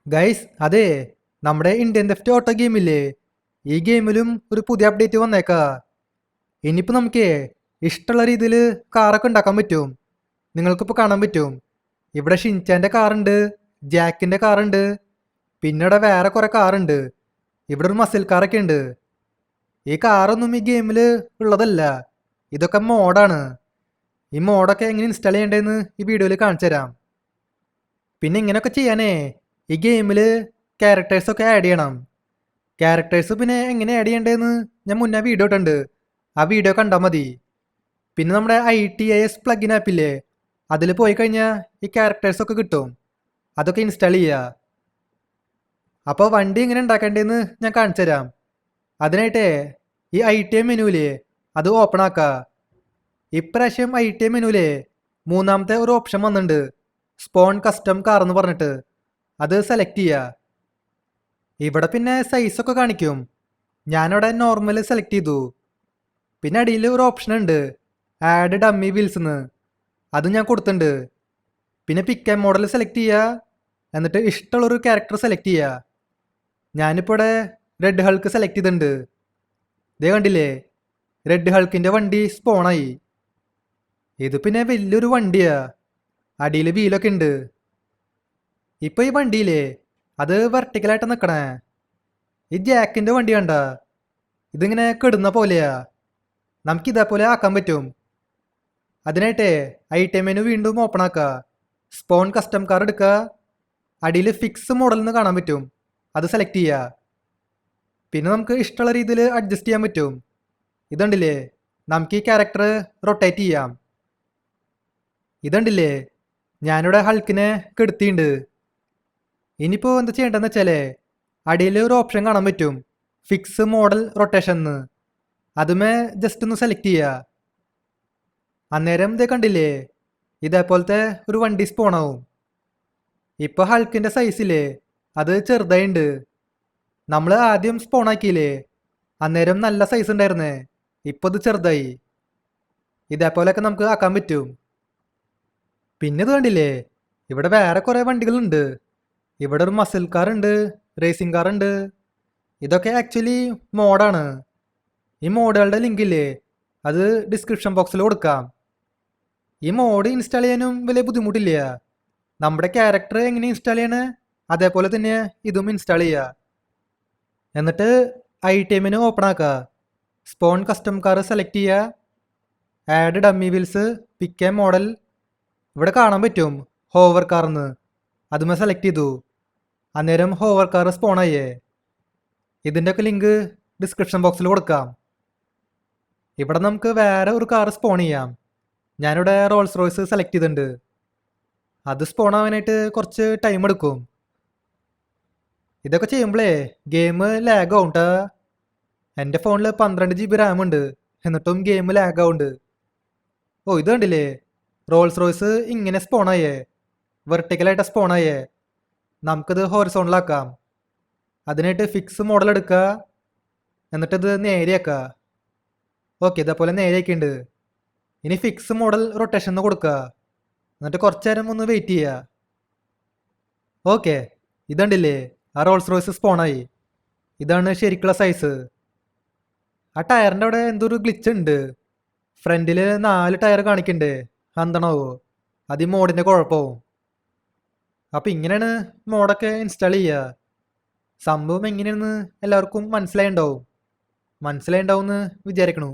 Guys അതെ, നമ്മുടെ Indian left auto ഗെയിമില്ലേ, ഈ ഗെയിമിലും ഒരു പുതിയ അപ്ഡേറ്റ് വന്നേക്കാ. ഇനിയിപ്പോൾ നമുക്ക് ഇഷ്ടമുള്ള രീതിയിൽ കാറൊക്കെ ഉണ്ടാക്കാൻ പറ്റും. നിങ്ങൾക്കിപ്പോൾ കാണാൻ പറ്റും, ഇവിടെ ഷിൻചാൻ്റെ കാറുണ്ട്, ജാക്കിൻ്റെ കാറുണ്ട്, പിന്നെ ഇവിടെ വേറെ കുറേ കാറുണ്ട്. ഇവിടെ ഒരു മസിൽ കാറൊക്കെ ഉണ്ട്. ഈ കാറൊന്നും ഈ ഗെയിമിൽ ഉള്ളതല്ല, ഇതൊക്കെ മോഡാണ്. ഈ മോഡൊക്കെ എങ്ങനെ ഇൻസ്റ്റാൾ ചെയ്യേണ്ടതെന്ന് ഈ വീഡിയോയിൽ കാണിച്ചു തരാം. പിന്നെ ഇങ്ങനെയൊക്കെ ചെയ്യാനേ ഈ ഗെയിമിൽ ക്യാരക്ടേഴ്സൊക്കെ ആഡ് ചെയ്യണം. ക്യാരക്ടേഴ്സ് പിന്നെ എങ്ങനെ ആഡ് ചെയ്യേണ്ടതെന്ന് ഞാൻ മുന്നേ വീഡിയോ ഇട്ടുണ്ട്, ആ വീഡിയോ കണ്ടാൽ മതി. പിന്നെ നമ്മുടെ ITIS പ്ലഗിൻ ആപ്പില്ലേ, അതിൽ പോയി കഴിഞ്ഞാൽ ഈ ക്യാരക്ടേഴ്സൊക്കെ കിട്ടും, അതൊക്കെ ഇൻസ്റ്റാൾ ചെയ്യുക. അപ്പോൾ വണ്ടി എങ്ങനെ ഉണ്ടാക്കേണ്ടതെന്ന് ഞാൻ കാണിച്ചു തരാം. അതിനായിട്ടേ ഈ ITM മെനുവിലേ അത് ഓപ്പൺ ആക്കുക. ഇപ്രാവശ്യം ITM മെനുവിലേ മൂന്നാമത്തെ ഒരു ഓപ്ഷൻ വന്നിട്ടുണ്ട്, സ്പോൺ കസ്റ്റം കാർ എന്ന് പറഞ്ഞിട്ട്. അത് സെലക്ട് ചെയ്യുക. ഇവിടെ പിന്നെ സൈസൊക്കെ കാണിക്കും. ഞാനിവിടെ നോർമൽ സെലക്ട് ചെയ്തു. പിന്നെ അടിയിൽ ഒരു ഓപ്ഷൻ ഉണ്ട്, ആഡ് ഡമ്മി വീൽസ് എന്ന്, അത് ഞാൻ കൊടുത്തിട്ടുണ്ട്. പിന്നെ പിക്ക് ആൻഡ് മോഡൽ സെലക്ട് ചെയ്യുക, എന്നിട്ട് ഇഷ്ടമുള്ളൊരു ക്യാരക്ടർ സെലക്ട് ചെയ്യുക. ഞാനിപ്പോൾ ഇവിടെ റെഡ് ഹൾക്ക് സെലക്ട് ചെയ്തിട്ടുണ്ട്. ഇതേ കണ്ടില്ലേ, റെഡ് ഹൾക്കിൻ്റെ വണ്ടി സ്പോണായി. ഇത് പിന്നെ വലിയൊരു വണ്ടിയാ, അടിയിൽ വീലൊക്കെ ഉണ്ട്. ഇപ്പോൾ ഈ വണ്ടിയില്ലേ അത് വെർട്ടിക്കലായിട്ട് നിൽക്കണേ. ഈ ജാക്കിൻ്റെ വണ്ടി കണ്ട, ഇതിങ്ങനെ കെടുന്ന പോലെയാ. നമുക്ക് ഇതേപോലെ ആക്കാൻ പറ്റും. അതിനായിട്ടേ ITM മെനു വീണ്ടും ഓപ്പൺ ആക്കുക, സ്പോൺ കസ്റ്റം കാർ എടുക്കുക, അടിയിൽ ഫിക്സ് മോഡൽ എന്ന് കാണാൻ പറ്റും, അത് സെലക്ട് ചെയ്യുക. പിന്നെ നമുക്ക് ഇഷ്ടമുള്ള രീതിയിൽ അഡ്ജസ്റ്റ് ചെയ്യാൻ പറ്റും. ഇതുണ്ടില്ലേ, നമുക്ക് ഈ ക്യാരക്ടർ റൊട്ടേറ്റ് ചെയ്യാം. ഇതുണ്ടില്ലേ, ഞാനിവിടെ ഹൾക്കിനെ കെടുത്തിയിട്ടുണ്ട്. ഇനിയിപ്പോൾ എന്താ ചെയ്യേണ്ടതെന്ന് വെച്ചാലേ അടിയിൽ ഒരു ഓപ്ഷൻ കാണാൻ പറ്റും, ഫിക്സ് മോഡൽ റൊട്ടേഷൻ എന്ന്. അതുമേ ജസ്റ്റ് ഒന്ന് സെലക്ട് ചെയ്യുക. അന്നേരം ഇതേ കണ്ടില്ലേ, ഇതേപോലത്തെ ഒരു വണ്ടി സ്പോണാവും. ഇപ്പോൾ ഹൾക്കിൻ്റെ സൈസില്ലേ അത് ചെറുതായിട്ടുണ്ട്. നമ്മൾ ആദ്യം സ്പോണാക്കിയില്ലേ, അന്നേരം നല്ല സൈസ് ഉണ്ടായിരുന്നേ, ഇപ്പോൾ ഇത് ചെറുതായി. ഇതേപോലെയൊക്കെ നമുക്ക് ആക്കാൻ പറ്റും. പിന്നെ ഇത് കണ്ടില്ലേ, ഇവിടെ വേറെ കുറേ വണ്ടികളുണ്ട്. ഇവിടെ ഒരു മസിൽ കാർ ഉണ്ട്, റേസിംഗ് കാർ ഉണ്ട്. ഇതൊക്കെ ആക്ച്വലി മോഡാണ്. ഈ മോഡുകളുടെ ലിങ്കില്ലേ അത് ഡിസ്ക്രിപ്ഷൻ ബോക്സിൽ കൊടുക്കാം. ഈ മോഡ് ഇൻസ്റ്റാൾ ചെയ്യാനും വലിയ ബുദ്ധിമുട്ടില്ല. നമ്മുടെ ക്യാരക്ടർ എങ്ങനെ ഇൻസ്റ്റാൾ ചെയ്യണേ അതേപോലെ തന്നെ ഇതും ഇൻസ്റ്റാൾ ചെയ്യുക. എന്നിട്ട് ITM മെനു ഓപ്പൺ ആക്കുക, സ്പോൺ കസ്റ്റം കാർ സെലക്ട് ചെയ്യുക, add dummy wheels, pick and model. ഇവിടെ കാണാൻ പറ്റും ഹോവർ കാർ എന്ന്, അതുമേ സെലക്ട് ചെയ്തു. അന്നേരം ഹോവർ കാർ സ്പോണായേ. ഇതിൻ്റെയൊക്കെ ലിങ്ക് ഡിസ്ക്രിപ്ഷൻ ബോക്സിൽ കൊടുക്കാം. ഇവിടെ നമുക്ക് വേറെ ഒരു കാർ സ്പോൺ ചെയ്യാം. ഞാനിവിടെ റോൾസ് റോയ്സ് സെലക്ട് ചെയ്തിട്ടുണ്ട്. അത് സ്പോൺ ആവാനായിട്ട് കുറച്ച് ടൈം എടുക്കും. ഇതൊക്കെ ചെയ്യുമ്പോഴേ ഗെയിം ലാഗ് ആവും ട്ടാ. എൻ്റെ ഫോണിൽ 12 GB റാം ഉണ്ട്, എന്നിട്ടും ഗെയിം ലാഗ് ആവുന്നുണ്ട്. ഓ ഇത് കണ്ടില്ലേ, റോൾസ് റോയ്സ് ഇങ്ങനെ സ്പോണായേ, വെർട്ടിക്കലായിട്ട് സ്പോണായേ. നമുക്കിത് ഹോറിസോണ്ടലാക്കാം. അതിനായിട്ട് ഫിക്സ് മോഡൽ എടുക്കുക, എന്നിട്ടിത് നേരെയാക്കുക. ഓക്കെ, ഇതേപോലെ നേരെയാക്കിയിട്ടുണ്ട്. ഇനി ഫിക്സ് മോഡൽ റൊട്ടേഷൻ എന്ന് കൊടുക്കുക, എന്നിട്ട് കുറച്ച് നേരം ഒന്ന് വെയിറ്റ് ചെയ്യുക. ഓക്കെ, ഇതുണ്ടില്ലേ, ആ റോൾസ് റോയ്സ് സ്പോണായി. ഇതാണ് ശരിക്കുള്ള സൈസ്. ആ ടയറിൻ്റെ അവിടെ എന്തൊരു ഗ്ലിച്ച് ഉണ്ട്. ഫ്രണ്ടിൽ 4 ടയർ കാണിക്കണ്ടേ, എന്താണാവോ, അത് ഈ മോഡിൻ്റെ കുഴപ്പമാവും. അപ്പം ഇങ്ങനെയാണ് മോഡൊക്കെ ഇൻസ്റ്റാൾ ചെയ്യുക. സംഭവം എങ്ങനെയാണെന്ന് എല്ലാവർക്കും മനസ്സിലായിണ്ടാവും എന്ന് വിചാരിക്കണു.